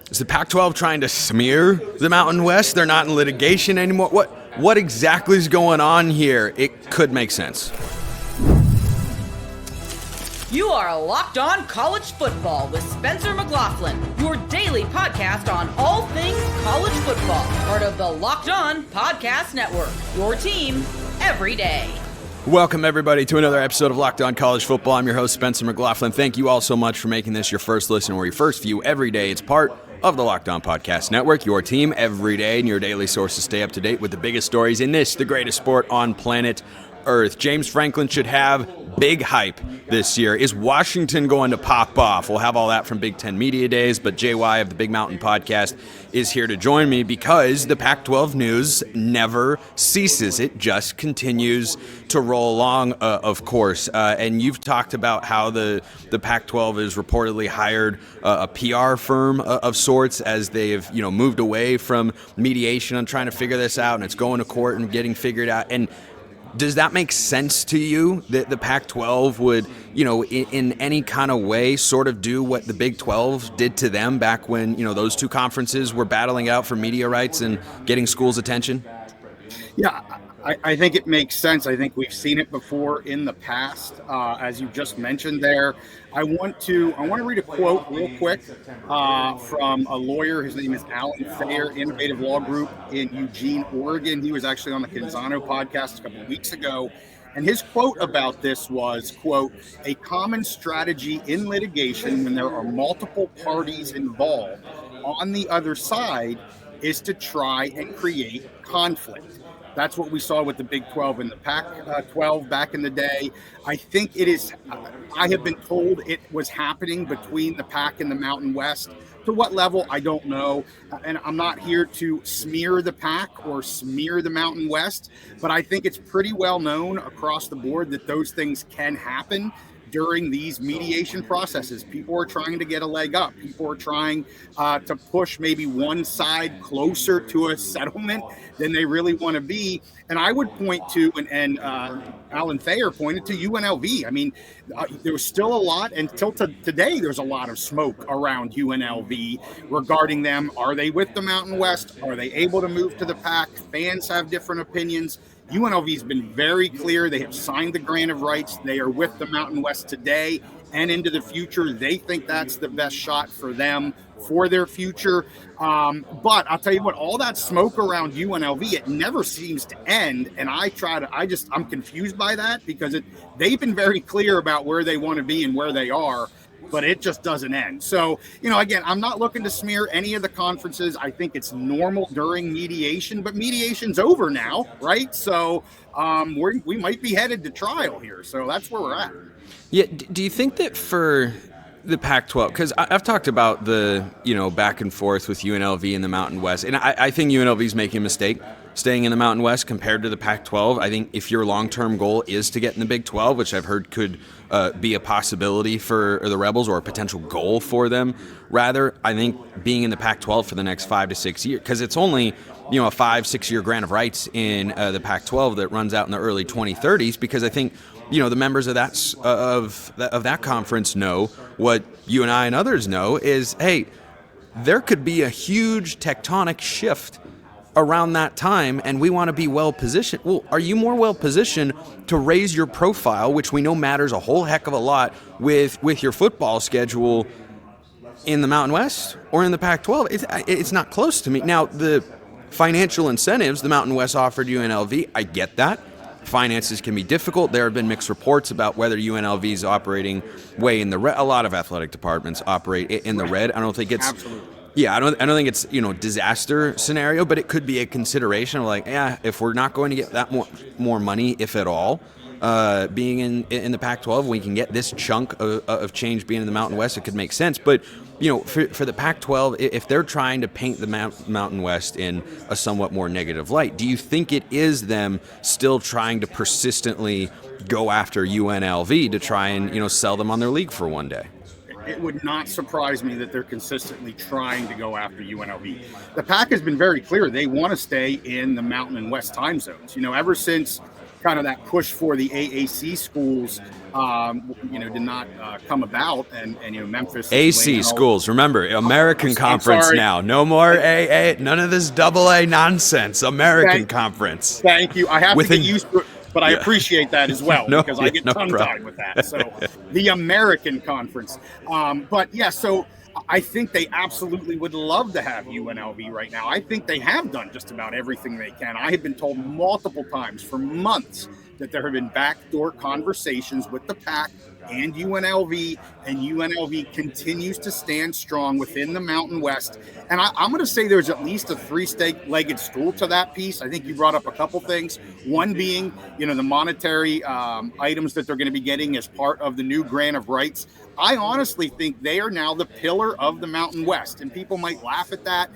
Is the Pac-12 trying to smear the Mountain West? They're not in litigation anymore. What exactly is going on here? It could make sense. You are Locked On College Football with Spencer McLaughlin, your daily podcast on all things college football. Part of the Locked On Podcast Network, your team every day. Welcome, everybody, to another episode of Locked On College Football. I'm your host, Spencer McLaughlin. Thank you all so much for making this your first listen or your first view every day. It's part of the Locked On Podcast Network, your team every day, and your daily source to stay up to date with the biggest stories in this, the greatest sport on planet Earth. James Franklin should have big hype this year. Is Washington going to pop off? We'll have all that from Big Ten Media Days, but JY of the Big Mountain Podcast is here to join me because the Pac-12 news never ceases. It just continues to roll along, of course. And you've talked about how the Pac-12 has reportedly hired a PR firm of sorts as they've moved away from mediation on trying to figure this out, and it's going to court and getting figured out. And does that make sense to you that the Pac-12 would, in any kind of way sort of do what the Big 12 did to them back when, those two conferences were battling out for media rights and getting schools' attention? Yeah, I think it makes sense. I think we've seen it before in the past, as you just mentioned there. I want to read a quote real quick from a lawyer. His name is Alan Thayer, Innovative Law Group in Eugene, Oregon. He was actually on the Canzano podcast a couple of weeks ago. And his quote about this was, quote, "A common strategy in litigation when there are multiple parties involved on the other side is to try and create conflict." That's what we saw with the Big 12 and the Pac-12 back in the day. I think it is, I have been told it was happening between the Pac and the Mountain West. To what level, I don't know. And I'm not here to smear the Pac or smear the Mountain West, but I think it's pretty well known across the board that those things can happen during these mediation processes. People are trying to get a leg up. People are trying to push maybe one side closer to a settlement than they really want to be. And I would point to, and Alan Thayer pointed to UNLV. I mean, there was still a lot, until today, there's a lot of smoke around UNLV regarding them. Are they with the Mountain West? Are they able to move to the Pac? Fans have different opinions. UNLV has been very clear. They have signed the grant of rights. They are with the Mountain West today and into the future. They think that's the best shot for them for their future. But I'll tell you what, all that smoke around UNLV, it never seems to end. And I'm confused by that because they've been very clear about where they want to be and where they are, but it just doesn't end. So, again, I'm not looking to smear any of the conferences. I think it's normal during mediation, but mediation's over now, right? So we might be headed to trial here. So that's where we're at. Yeah. Do you think that for the Pac-12, because I've talked about the, back and forth with UNLV and the Mountain West, and I think UNLV is making a mistake staying in the Mountain West compared to the Pac-12. I think if your long-term goal is to get in the Big 12, which I've heard could be a possibility for the Rebels or a potential goal for them, rather, I think being in the Pac-12 for the next 5 to 6 years, because it's only a 5-6 year grant of rights in the Pac-12 that runs out in the early 2030s, because I think the members of that conference know what you and I and others know is, hey, there could be a huge tectonic shift around that time, and we want to be well positioned. Well, are you more well positioned to raise your profile, which we know matters a whole heck of a lot with your football schedule in the Mountain West or in the Pac-12? It's not close to me. Now, the financial incentives the Mountain West offered UNLV, I get that. Finances can be difficult. There have been mixed reports about whether UNLV is operating way in the red. A lot of athletic departments operate in the red. I don't think it's Absolutely. Yeah, I don't think it's disaster scenario, but it could be a consideration of if we're not going to get that more money, if at all, being in the Pac-12, we can get this chunk of change being in the Mountain West. It could make sense, but for the Pac-12, if they're trying to paint the Mountain West in a somewhat more negative light, do you think it is them still trying to persistently go after UNLV to try and sell them on their league for one day? It would not surprise me that they're consistently trying to go after UNLV. The Pac has been very clear. They want to stay in the Mountain and West time zones. Ever since kind of that push for the AAC schools, did not come about, and Memphis. AC schools, remember, American Conference now. No more AA, none of this AA nonsense. American Conference. Thank you. I have to get used to it, but I appreciate that as well because I get tongue-tied with that. So the American Conference. So I think they absolutely would love to have UNLV right now. I think they have done just about everything they can. I have been told multiple times for months that there have been backdoor conversations with the Pac and UNLV continues to stand strong within the Mountain West. And I'm going to say there's at least a three-legged stool to that piece. I think you brought up a couple things. One being, the monetary items that they're going to be getting as part of the new grant of rights. I honestly think they are now the pillar of the Mountain West, and people might laugh at that.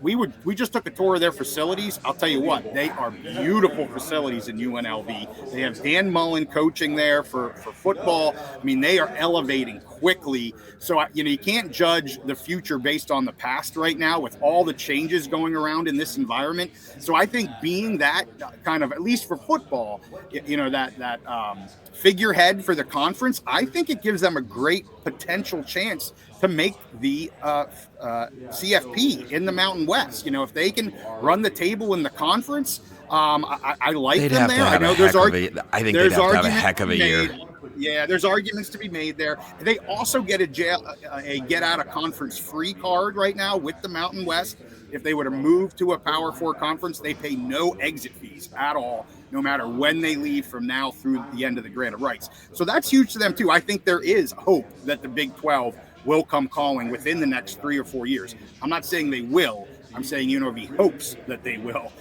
We just took a tour of their facilities. I'll tell you what, they are beautiful facilities in UNLV. They have Dan Mullen coaching there for football. I mean, they are elevating quickly. So, you can't judge the future based on the past right now with all the changes going around in this environment. So I think being that kind of, at least for football, that figurehead for the conference, I think it gives them a great potential chance to make the CFP in the Mountain West. If they can run the table in the conference, I like they'd them there. I know there's I think they'd have to have a heck of a year. Yeah, there's arguments to be made there. They also get a get out of conference free card right now with the Mountain West. If they were to move to a Power 4 conference, they pay no exit fees at all, no matter when they leave from now through the end of the grant of rights. So that's huge to them too. I think there is hope that the Big 12 will come calling within the next 3 or 4 years. I'm not saying they will. I'm saying UNLV hopes that they will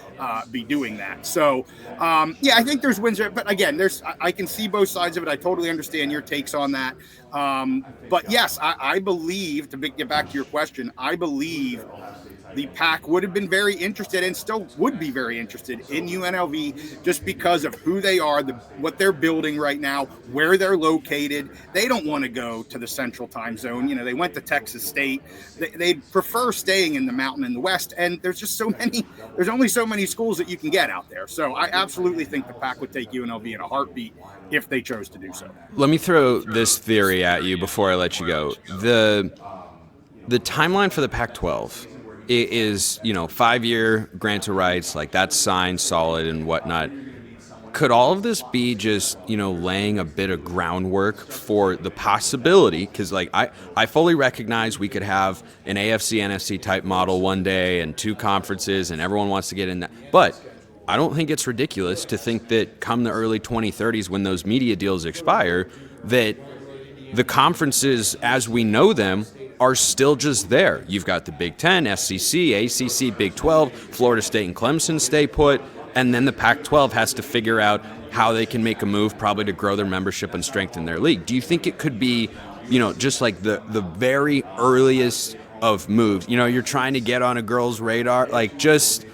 be doing that. So, I think there's wins there. But again, I can see both sides of it. I totally understand your takes on that. But yes, I believe, to get back to your question, I believe the Pac would have been very interested and still would be very interested in UNLV just because of who they are, what they're building right now, where they're located. They don't want to go to the Central Time Zone. They went to Texas State. They prefer staying in the Mountain and the West. And there's only so many schools that you can get out there. So I absolutely think the Pac would take UNLV in a heartbeat if they chose to do so. Let me throw this theory at you before I let you go. The timeline for the Pac-12 is 5-year grant of rights, like that's signed solid and whatnot. Could all of this be just laying a bit of groundwork for the possibility, because I fully recognize we could have an AFC NFC type model one day and 2 conferences and everyone wants to get in that, but I don't think it's ridiculous to think that come the early 2030s when those media deals expire, that the conferences as we know them are still just there. You've got the Big 10, SEC, ACC, Big 12, Florida State and Clemson stay put, and then the Pac-12 has to figure out how they can make a move probably to grow their membership and strengthen their league. Do you think it could be, just like the very earliest of moves? You're trying to get on a girl's radar, like just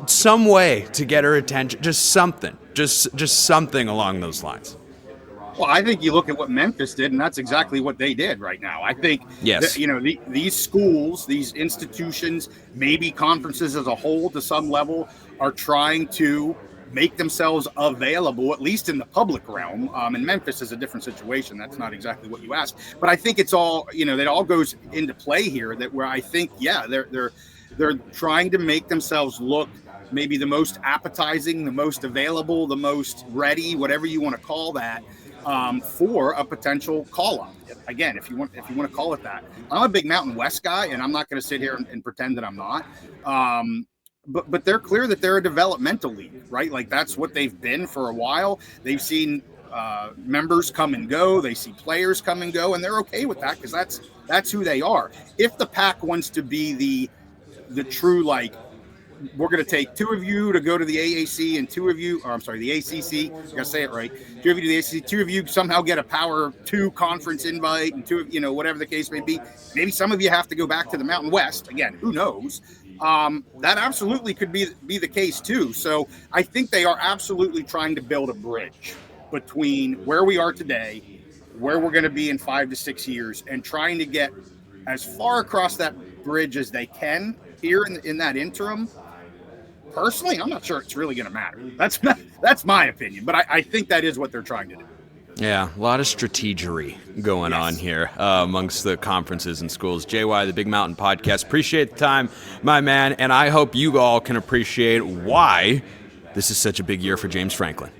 some way to get her attention, just something along those lines. Well, I think you look at what Memphis did, and that's exactly what they did right now. I think, yes, these schools, these institutions, maybe conferences as a whole to some level, are trying to make themselves available, at least in the public realm. And Memphis is a different situation. That's not exactly what you asked. But I think it's all, that all goes into play here, that where I think, they're trying to make themselves look maybe the most appetizing, the most available, the most ready, whatever you want to call that, for a potential call-up. Again, if you want to call it that. I'm a big Mountain West guy, and I'm not going to sit here and pretend that I'm not. But they're clear that they're a developmental league, right? Like that's what they've been for a while. They've seen members come and go. They see players come and go, and they're okay with that because that's who they are. If the Pac wants to be the true, like, we're going to take 2 of you to go to the AAC and 2 of you, or I'm sorry, the ACC. I got to say it right. 2 of you to the ACC, 2 of you somehow get a Power 2 conference invite, and 2 of whatever the case may be. Maybe some of you have to go back to the Mountain West. Again, who knows? That absolutely could be the case too. So I think they are absolutely trying to build a bridge between where we are today, where we're going to be in 5 to 6 years, and trying to get as far across that bridge as they can here in that interim Personally, I'm not sure it's really going to matter. That's my opinion, but I think that is what they're trying to do. Yeah, a lot of strategery going on here amongst the conferences and schools. JY, the Big Mountain Podcast. Appreciate the time, my man, and I hope you all can appreciate why this is such a big year for James Franklin.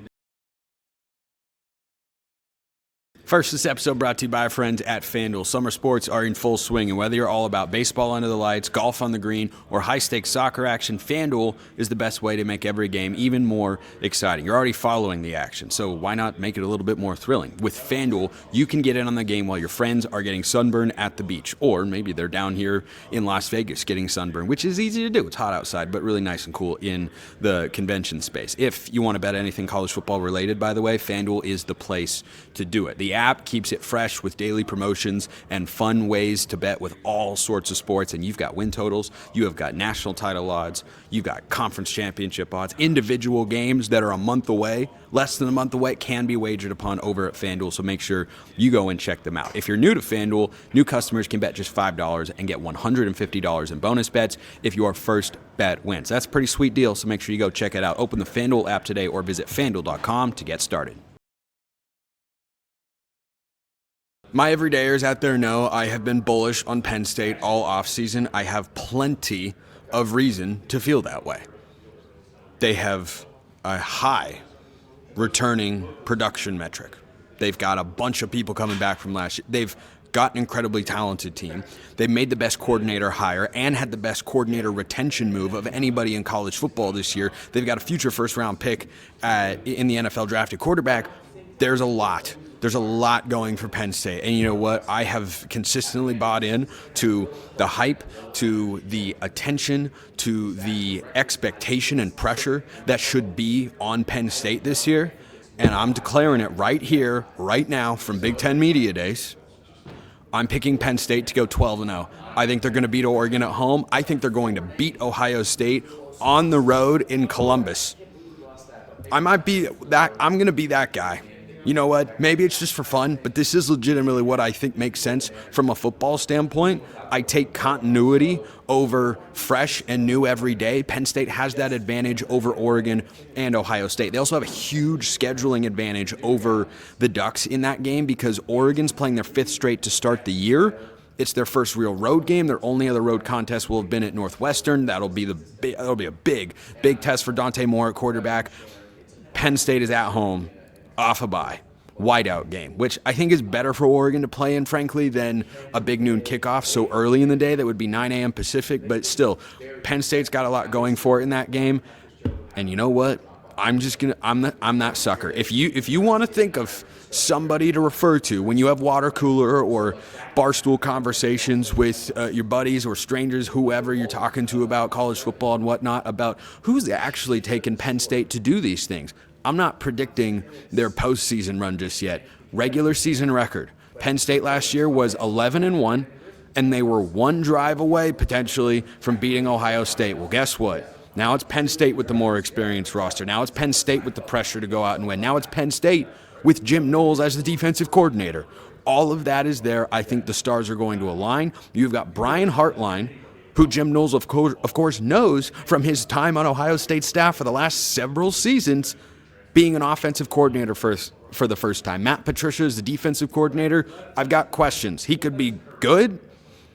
First, this episode brought to you by our friends at FanDuel. Summer sports are in full swing, and whether you're all about baseball under the lights, golf on the green, or high-stakes soccer action, FanDuel is the best way to make every game even more exciting. You're already following the action, so why not make it a little bit more thrilling? With FanDuel, you can get in on the game while your friends are getting sunburned at the beach, or maybe they're down here in Las Vegas getting sunburned, which is easy to do. It's hot outside, but really nice and cool in the convention space. If you want to bet anything college football related, by the way, FanDuel is the place to do it. The app keeps it fresh with daily promotions and fun ways to bet with all sorts of sports. And you've got win totals, you have got national title odds, you've got conference championship odds, individual games that are a month away, less than a month away, can be wagered upon over at FanDuel. So make sure you go and check them out. If you're new to FanDuel, new customers can bet just $5 and get $150 in bonus bets if your first bet wins. That's a pretty sweet deal, so make sure you go check it out. Open the FanDuel app today or visit FanDuel.com to get started. My everydayers out there know I have been bullish on Penn State all offseason. I have plenty of reason to feel that way. They have a high returning production metric. They've got a bunch of people coming back from last year. They've got an incredibly talented team. They made the best coordinator hire and had the best coordinator retention move of anybody in college football this year. They've got a future first-round pick in the NFL drafted quarterback. There's a lot going for Penn State. And you know what? I have consistently bought in to the hype, to the attention, to the expectation and pressure that should be on Penn State this year. And I'm declaring it right here, right now, from Big Ten Media Days. I'm picking Penn State to go 12-0. I think they're going to beat Oregon at home. I think they're going to beat Ohio State on the road in Columbus. I'm going to be that guy. You know what? Maybe it's just for fun, but this is legitimately what I think makes sense from a football standpoint. I take continuity over fresh and new every day. Penn State has that advantage over Oregon and Ohio State. They also have a huge scheduling advantage over the Ducks in that game because Oregon's playing their fifth straight to start the year. It's their first real road game. Their only other road contest will have been at Northwestern. That'll be a big test for Dante Moore at quarterback. Penn State is at home, off a bye, whiteout game, which I think is better for Oregon to play in, frankly, than a big noon kickoff so early in the day. That would be 9 a.m. Pacific, but still, Penn State's got a lot going for it in that game. And you know what? I'm that sucker. If you want to think of somebody to refer to when you have water cooler or barstool conversations with your buddies or strangers, whoever you're talking to about college football and whatnot, about who's actually taking Penn State to do these things, I'm not predicting their postseason run just yet. Regular season record. Penn State last year was 11-1, and they were one drive away potentially from beating Ohio State. Well, guess what? Now it's Penn State with the more experienced roster. Now it's Penn State with the pressure to go out and win. Now it's Penn State with Jim Knowles as the defensive coordinator. All of that is there. I think the stars are going to align. You've got Brian Hartline, who Jim Knowles, of course, knows from his time on Ohio State staff for the last several seasons, being an offensive coordinator for the first time. Matt Patricia is the defensive coordinator. I've got questions. He could be good.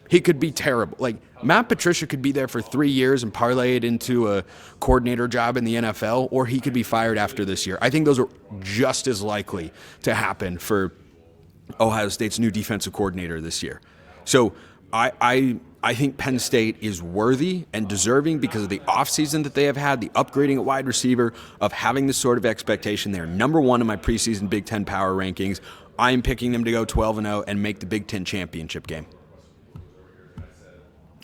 He could be terrible. Like, Matt Patricia could be there for 3 years and parlay it into a coordinator job in the NFL, or he could be fired after this year. I think those are just as likely to happen for Ohio State's new defensive coordinator this year. So I think Penn State is worthy and deserving because of the offseason that they have had, the upgrading at wide receiver, of having this sort of expectation. They're number one in my preseason Big Ten power rankings. I am picking them to go 12-0 and make the Big Ten championship game.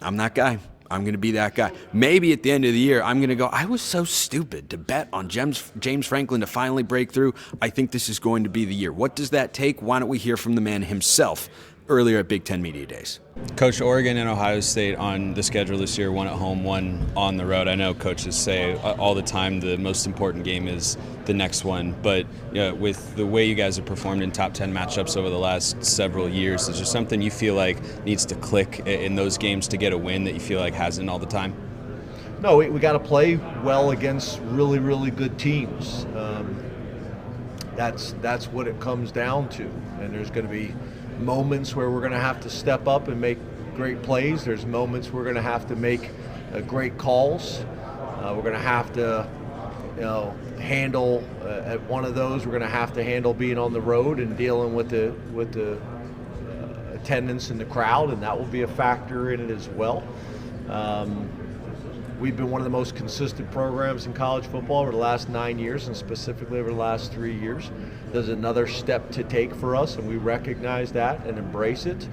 I'm that guy. I'm going to be that guy. Maybe at the end of the year, I'm going to go, I was so stupid to bet on James Franklin to finally break through. I think this is going to be the year. What does that take? Why don't we hear from the man himself earlier at Big Ten Media Days? Coach, Oregon and Ohio State on the schedule this year, one at home, one on the road. I know coaches say all the time the most important game is the next one, but with the way you guys have performed in top 10 matchups over the last several years, is there something you feel like needs to click in those games to get a win that you feel like hasn't all the time? No, we got to play well against really, really good teams. That's what it comes down to. And there's going to be moments where we're going to have to step up and make great plays. There's moments we're going to have to make great calls. We're going to have to, handle at one of those. We're going to have to handle being on the road and dealing with the attendance in the crowd, and that will be a factor in it as well. We've been one of the most consistent programs in college football over the last 9 years, and specifically over the last 3 years. There's another step to take for us, and we recognize that and embrace it.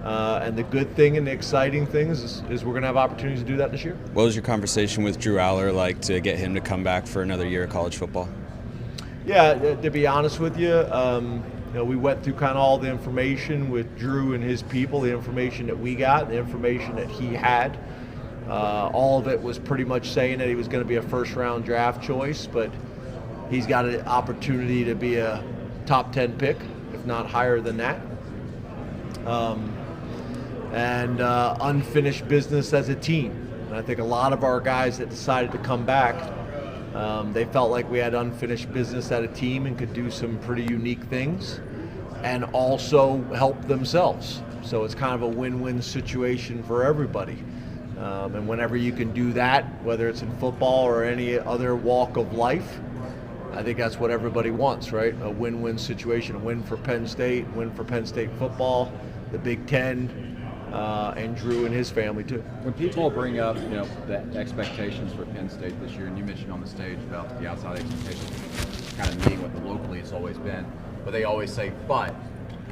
And the good thing and the exciting thing is we're going to have opportunities to do that this year. What was your conversation with Drew Aller like to get him to come back for another year of college football? Yeah, to be honest with you, we went through kind of all the information with Drew and his people, the information that we got, the information that he had. All of it was pretty much saying that he was going to be a first-round draft choice, but he's got an opportunity to be a top 10 pick, if not higher than that. And unfinished business as a team. And I think a lot of our guys that decided to come back, they felt like we had unfinished business at a team and could do some pretty unique things and also help themselves. So it's kind of a win-win situation for everybody. And whenever you can do that, whether it's in football or any other walk of life, I think that's what everybody wants, right? A win-win situation, a win for Penn State, win for Penn State football, the Big Ten, and Drew and his family too. When people bring up, the expectations for Penn State this year, and you mentioned on the stage about the outside expectations kind of meeting what the locally it's always been, but they always say, but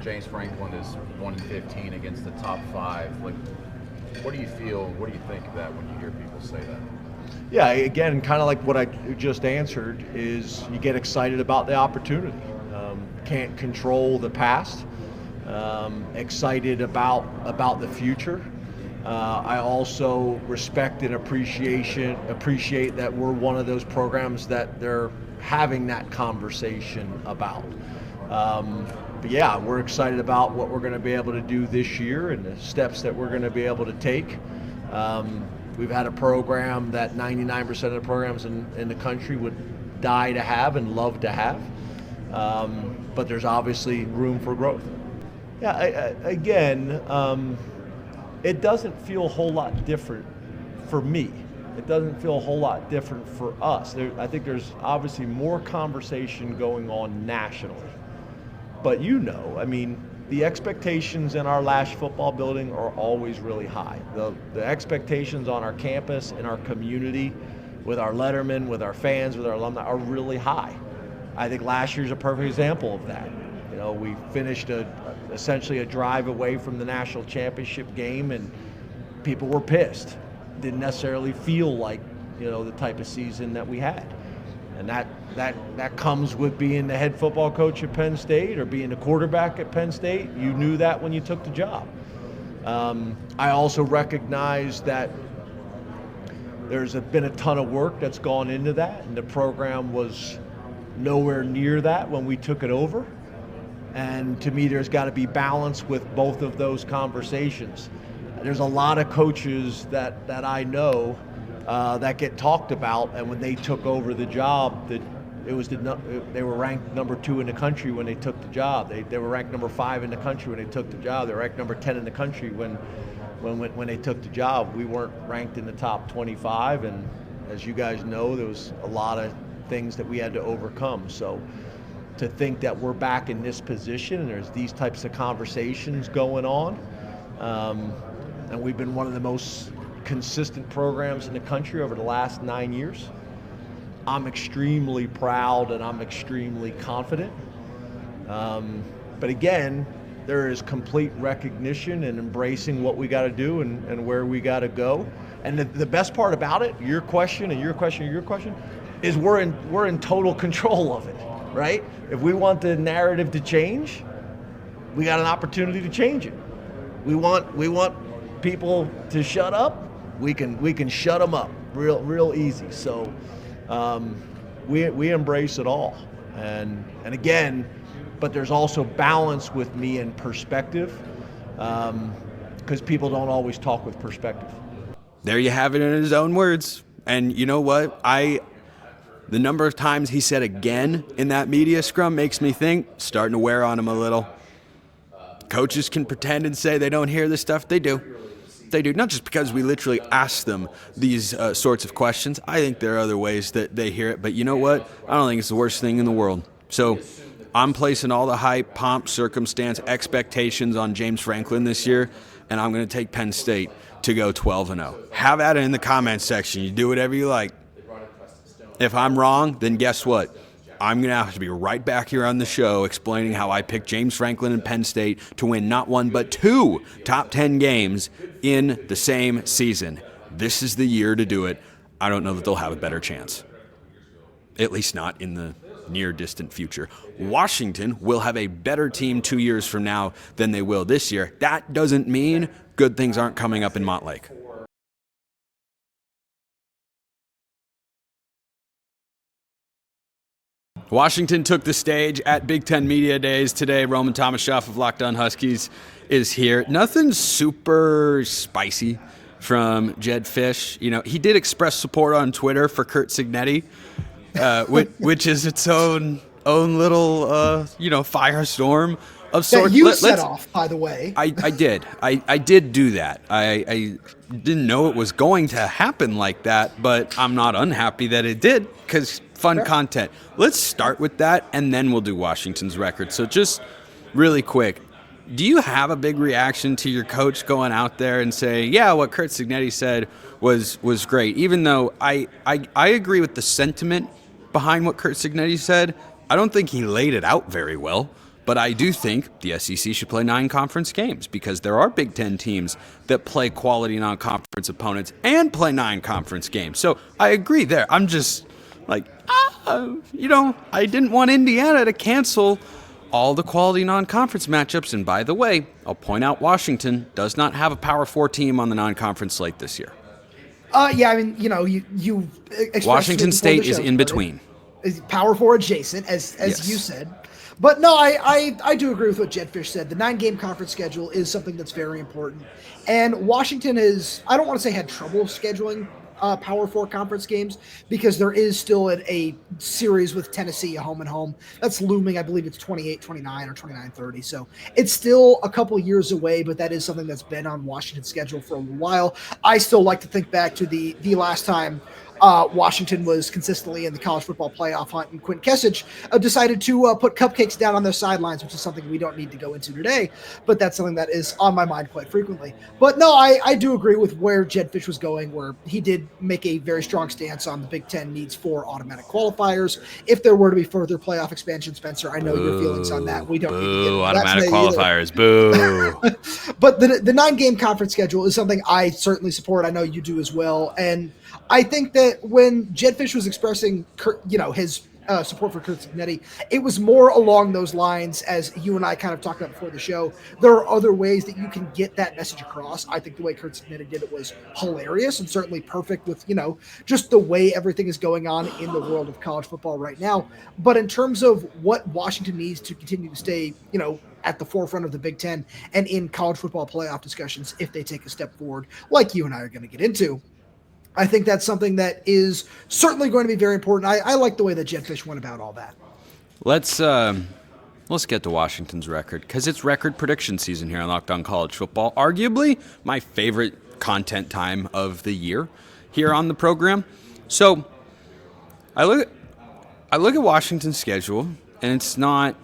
James Franklin is 1-15 against the top 5. Like, what do you feel? What do you think of that when you hear people say that? Yeah, again, kind of like what I just answered, is you get excited about the opportunity. Can't control the past. Excited about the future. I also respect and appreciate that we're one of those programs that they're having that conversation about. But yeah, we're excited about what we're going to be able to do this year and the steps that we're going to be able to take. We've had a program that 99% of the programs in the country would die to have and love to have. But there's obviously room for growth. Yeah, again, it doesn't feel a whole lot different for me. It doesn't feel a whole lot different for us. I think there's obviously more conversation going on nationally. But the expectations in our Lash football building are always really high. The expectations on our campus, in our community, with our lettermen, with our fans, with our alumni are really high. I think last year's a perfect example of that. We finished essentially a drive away from the national championship game, and people were pissed. Didn't necessarily feel like, the type of season that we had. And that comes with being the head football coach at Penn State or being the quarterback at Penn State. You knew that when you took the job. I also recognize that there's been a ton of work that's gone into that, and the program was nowhere near that when we took it over. And to me, there's got to be balance with both of those conversations. There's a lot of coaches that I know that get talked about, and when they took over the job, they were ranked number 2 in the country when they took the job. They were ranked number 5 in the country when they took the job. They were ranked number 10 in the country when they took the job. We weren't ranked in the top 25, and as you guys know, there was a lot of things that we had to overcome. So to think that we're back in this position and there's these types of conversations going on, and we've been one of the most consistent programs in the country over the last 9 years. I'm extremely proud and I'm extremely confident. But again, there is complete recognition and embracing what we got to do and where we got to go. And the best part about it, your question, is we're in total control of it, right? If we want the narrative to change, we got an opportunity to change it. We want people to shut up. We can shut them up real easy. So we embrace it all. And again, but there's also balance with me and perspective, because people don't always talk with perspective. There you have it in his own words. And you know what? The number of times he said again in that media scrum makes me think, starting to wear on him a little. Coaches can pretend and say they don't hear this stuff. They do. They do. Not just because we literally ask them these sorts of questions. I think there are other ways that they hear it. But you know what? I don't think it's the worst thing in the world. So I'm placing all the hype, pomp, circumstance, expectations on James Franklin this year, and I'm going to take Penn State to go 12-0. Have at it in the comments section. You do whatever you like. If I'm wrong, then guess what? I'm going to have to be right back here on the show explaining how I picked James Franklin and Penn State to win not one but 2 top 10 games in the same season. This is the year to do it. I don't know that they'll have a better chance. At least not in the near distant future. Washington will have a better team 2 years from now than they will this year. That doesn't mean good things aren't coming up in Montlake. Washington took the stage at Big Ten Media Days today. Roman Tomashoff of On Huskies is here. Nothing super spicy from Jedd Fisch. You know, he did express support on Twitter for Curt Cignetti, which is its own little firestorm of sorts. That you set off, by the way. I did. I did do that. I didn't know it was going to happen like that, but I'm not unhappy that it did because fun content. Let's start with that, and then we'll do Washington's record. So just really quick, do you have a big reaction to your coach going out there and saying, yeah, what Curt Cignetti said was great, even though I agree with the sentiment behind what Curt Cignetti said. I don't think he laid it out very well. But I do think the SEC should play 9 conference games because there are Big Ten teams that play quality non-conference opponents and play 9 conference games. So I agree there. I'm just like, I didn't want Indiana to cancel all the quality non-conference matchups. And by the way, I'll point out Washington does not have a Power 4 team on the non-conference slate this year. Yeah, I mean, you Washington State is in between. Is Power 4 adjacent, as Yes. you said. But no, I do agree with what Jedd Fisch said. The 9-game conference schedule is something that's very important. And Washington is, I don't want to say had trouble scheduling Power 4 conference games because there is still a series with Tennessee, a home and home. That's looming. I believe it's 28-29 or 29-30. So it's still a couple years away, but that is something that's been on Washington's schedule for a while. I still like to think back to the last time Washington was consistently in the college football playoff hunt, and Quint Kesich decided to put cupcakes down on their sidelines, which is something we don't need to go into today, but that's something that is on my mind quite frequently. But no, I do agree with where Jedd Fisch was going, where he did make a very strong stance on the Big Ten needs 4 automatic qualifiers. If there were to be further playoff expansion, Spencer, I know your feelings on that. We don't need to get into automatic qualifiers. Boo. But the 9-game conference schedule is something I certainly support. I know you do as well. And I think that when Jedd Fisch was expressing, his support for Curt Cignetti, it was more along those lines as you and I kind of talked about before the show. There are other ways that you can get that message across. I think the way Curt Cignetti did it was hilarious and certainly perfect with, just the way everything is going on in the world of college football right now. But in terms of what Washington needs to continue to stay, at the forefront of the Big Ten and in college football playoff discussions, if they take a step forward, like you and I are going to get into, I think that's something that is certainly going to be very important. I like the way that Jedd Fisch went about all that. Let's get to Washington's record because it's record prediction season here on Locked On College Football. Arguably my favorite content time of the year here on the program. So I look at Washington's schedule, and it's not.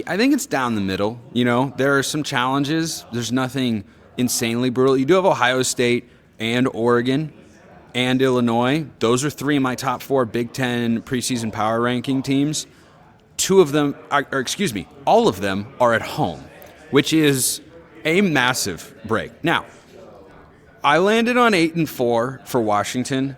I think it's down the middle. There are some challenges. There's nothing insanely brutal. You do have Ohio State and Oregon and Illinois. Those are 3 of my top 4 Big Ten preseason power ranking teams. All of them are at home, which is a massive break. Now, I landed on 8-4 for Washington.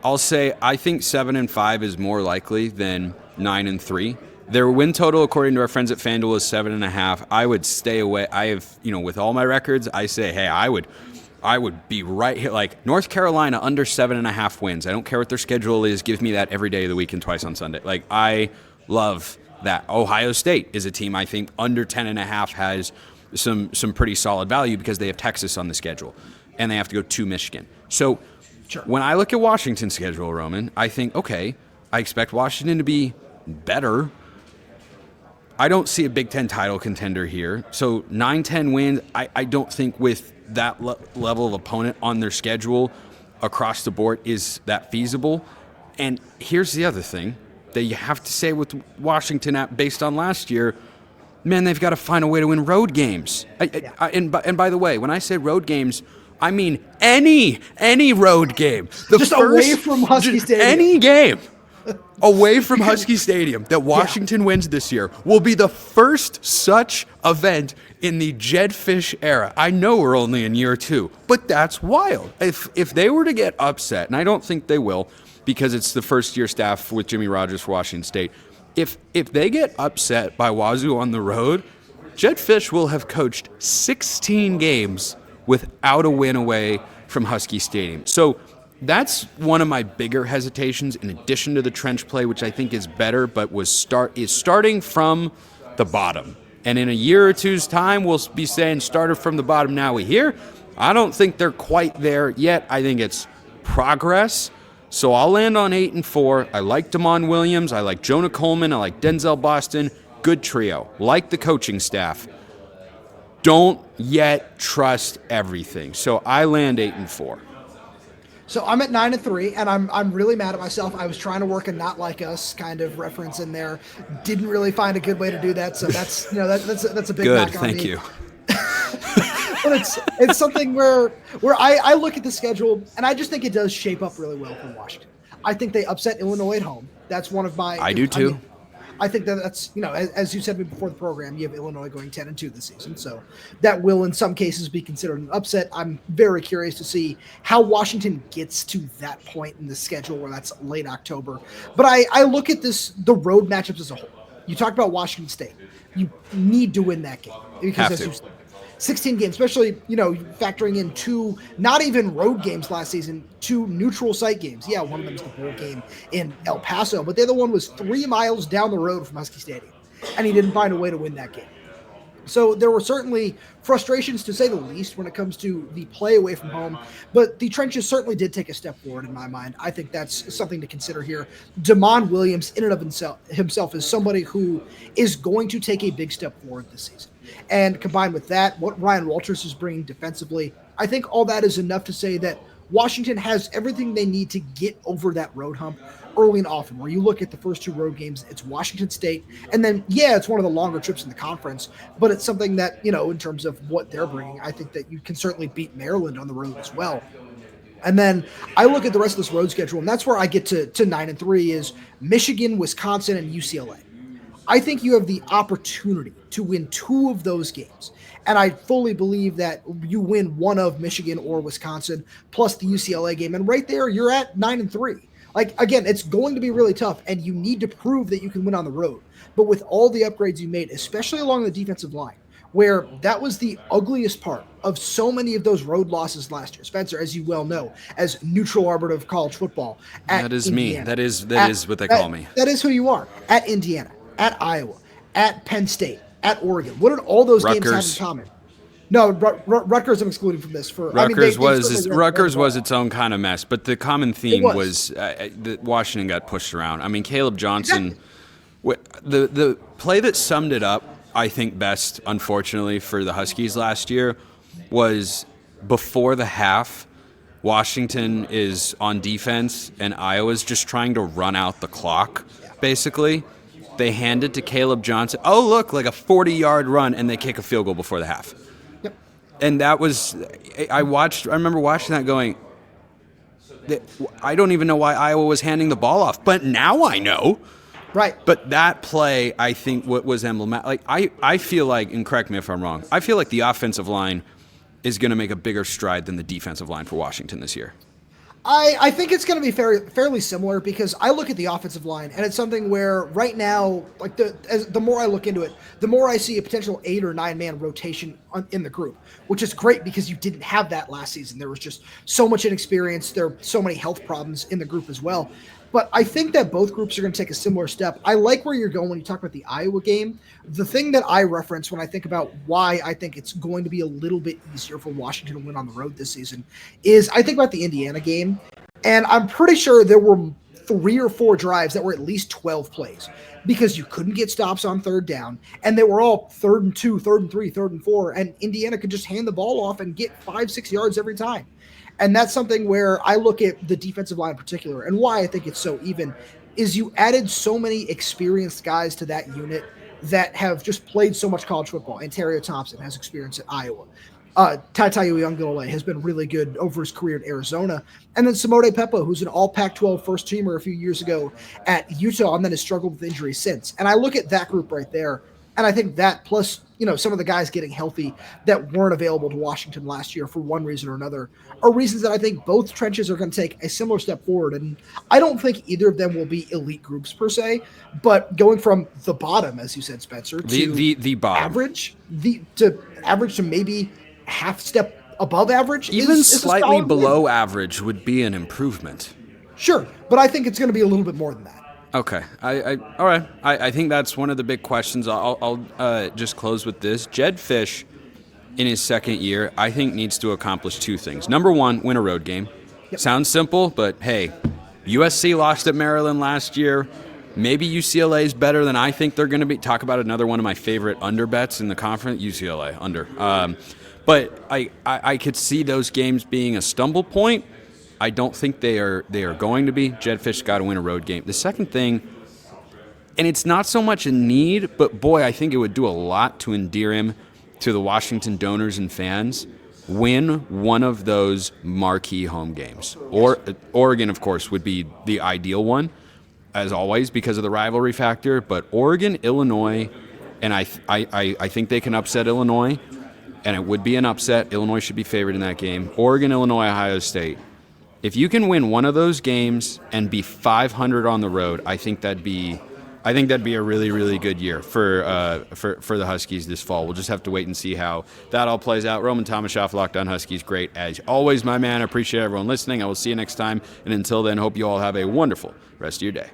I'll say I think 7-5 is more likely than 9-3. Their win total, according to our friends at FanDuel, is 7.5. I would stay away. I have, with all my records, I say, hey, I would be right here. Like North Carolina under 7.5 wins. I don't care what their schedule is. Give me that every day of the week and twice on Sunday. Like I love that. Ohio State is a team I think under 10.5 has some pretty solid value because they have Texas on the schedule and they have to go to Michigan. So Sure. When I look at Washington's schedule, Roman, I think, okay, I expect Washington to be better. I don't see a Big Ten title contender here. So 9-10 wins, I don't think with that level of opponent on their schedule across the board is that feasible. And here's the other thing that you have to say with Washington based on last year, man, they've got to find a way to win road games. And by the way, when I say road games, I mean any road game. Away from Husky Stadium. Any game away from Husky Stadium that Washington wins this year will be the first such event in the Jedd Fisch era. I know we're only in year 2, but that's wild. If they were to get upset, and I don't think they will because it's the first-year staff with Jimmy Rogers for Washington State, if they get upset by Wazoo on the road, Jedd Fisch will have coached 16 games without a win away from Husky Stadium. So that's one of my bigger hesitations, in addition to the trench play, which I think is better, but is starting from the bottom. And in a year or two's time, we'll be saying started from the bottom, now we here. I don't think they're quite there yet. I think it's progress. So I'll land on 8-4. I like Damon Williams. I like Jonah Coleman. I like Denzel Boston. Good trio. Like the coaching staff. Don't yet trust everything. So I land 8-4. So I'm at 9-3, and I'm really mad at myself. I was trying to work a "not like us" kind of reference in there. Didn't really find a good way to do that. So that's that's a big good. knock on Thank me. you. But it's something where I look at the schedule, and I just think it does shape up really well for Washington. I think they upset Illinois at home. That's one of my. I do too. mean, I think that's, as you said before the program, you have Illinois going 10-2 this season. So that will in some cases be considered an upset. I'm very curious to see how Washington gets to that point in the schedule where that's late October. But I look at the road matchups as a whole. You talked about Washington State. You need to win that game because as you 16 games, especially, factoring in 2 not even road games last season, 2 neutral site games. Yeah, one of them is the bowl game in El Paso, but the other one was 3 miles down the road from Husky Stadium, and he didn't find a way to win that game. So there were certainly frustrations, to say the least, when it comes to the play away from home, but the trenches certainly did take a step forward in my mind. I think that's something to consider here. Damon Williams, in and of himself, is somebody who is going to take a big step forward this season. And combined with that, what Ryan Walters is bringing defensively, I think all that is enough to say that Washington has everything they need to get over that road hump early and often. Where you look at the first 2 road games, it's Washington State, and then, it's one of the longer trips in the conference, but it's something that, in terms of what they're bringing, I think that you can certainly beat Maryland on the road as well. And then I look at the rest of this road schedule, and that's where I get to 9-3 is Michigan, Wisconsin, and UCLA. I think you have the opportunity to win 2 of those games. And I fully believe that you win one of Michigan or Wisconsin plus the UCLA game. And right there, you're at 9-3. Like, again, it's going to be really tough, and you need to prove that you can win on the road. But with all the upgrades you made, especially along the defensive line, where that was the ugliest part of so many of those road losses last year. Spencer, as you well know, as neutral arbiter of college football at That is Indiana, me. That is what they call me. That is who you are. At Indiana, at Iowa, at Penn State, at Oregon. What did all those games have in common? No, Rutgers I'm excluding from this. Rutgers was its own kind of mess, but the common theme was that Washington got pushed around. I mean, Caleb Johnson, the play that summed it up, I think, best, unfortunately, for the Huskies last year was before the half, Washington is on defense, and Iowa's just trying to run out the clock, basically. They hand it to Caleb Johnson. Oh, look, like a 40-yard run, and they kick a field goal before the half. Yep. And that was, I remember watching that going, I don't even know why Iowa was handing the ball off, but now I know. Right. But that play, I think, what was emblematic. Like, I feel like, and correct me if I'm wrong, I feel like the offensive line is going to make a bigger stride than the defensive line for Washington this year. I think it's going to be fairly similar because I look at the offensive line, and it's something where right now, like the more I look into it, the more I see a potential 8 or 9 man rotation in the group, which is great because you didn't have that last season. There was just so much inexperience. There are so many health problems in the group as well. But I think that both groups are going to take a similar step. I like where you're going when you talk about the Iowa game. The thing that I reference when I think about why I think it's going to be a little bit easier for Washington to win on the road this season is I think about the Indiana game. And I'm pretty sure there were 3 or 4 drives that were at least 12 plays because you couldn't get stops on third down. And they were all 3rd and 2, 3rd and 3, 3rd and 4. And Indiana could just hand the ball off and get 5-6 yards every time. And that's something where I look at the defensive line in particular, and why I think it's so even is you added so many experienced guys to that unit that have just played so much college football. Ontario Thompson has experience at Iowa. Tatayu Youngolele has been really good over his career at Arizona. And then Simone Peppa, who's an all Pac-12 first teamer a few years ago at Utah and then has struggled with injuries since. And I look at that group right there, and I think that plus, some of the guys getting healthy that weren't available to Washington last year for one reason or another are reasons that I think both trenches are going to take a similar step forward. And I don't think either of them will be elite groups per se, but going from the bottom, as you said, Spencer, to the bottom. average to maybe half step above average, even is slightly below average would be an improvement. Sure, but I think it's going to be a little bit more than that. Okay. All right. I think that's one of the big questions. I'll just close with this. Jedd Fisch, in his second year, I think needs to accomplish 2 things. Number 1, win a road game. Yep. Sounds simple, but hey, USC lost at Maryland last year. Maybe UCLA is better than I think they're going to be. Talk about another one of my favorite under bets in the conference, UCLA under. But I could see those games being a stumble point. I don't think they are going to be. Jedd Fisch got to win a road game. The second thing, and it's not so much a need, but boy, I think it would do a lot to endear him to the Washington donors and fans. Win one of those marquee home games. Or Oregon, of course, would be the ideal one, as always, because of the rivalry factor. But Oregon, Illinois, and I think they can upset Illinois, and it would be an upset. Illinois should be favored in that game. Oregon, Illinois, Ohio State. If you can win one of those games and be 500 on the road, I think that'd be a really, really good year for the Huskies this fall. We'll just have to wait and see how that all plays out. Roman Tomashoff, Locked On Huskies, great as always, my man. I appreciate everyone listening. I will see you next time, and until then, hope you all have a wonderful rest of your day.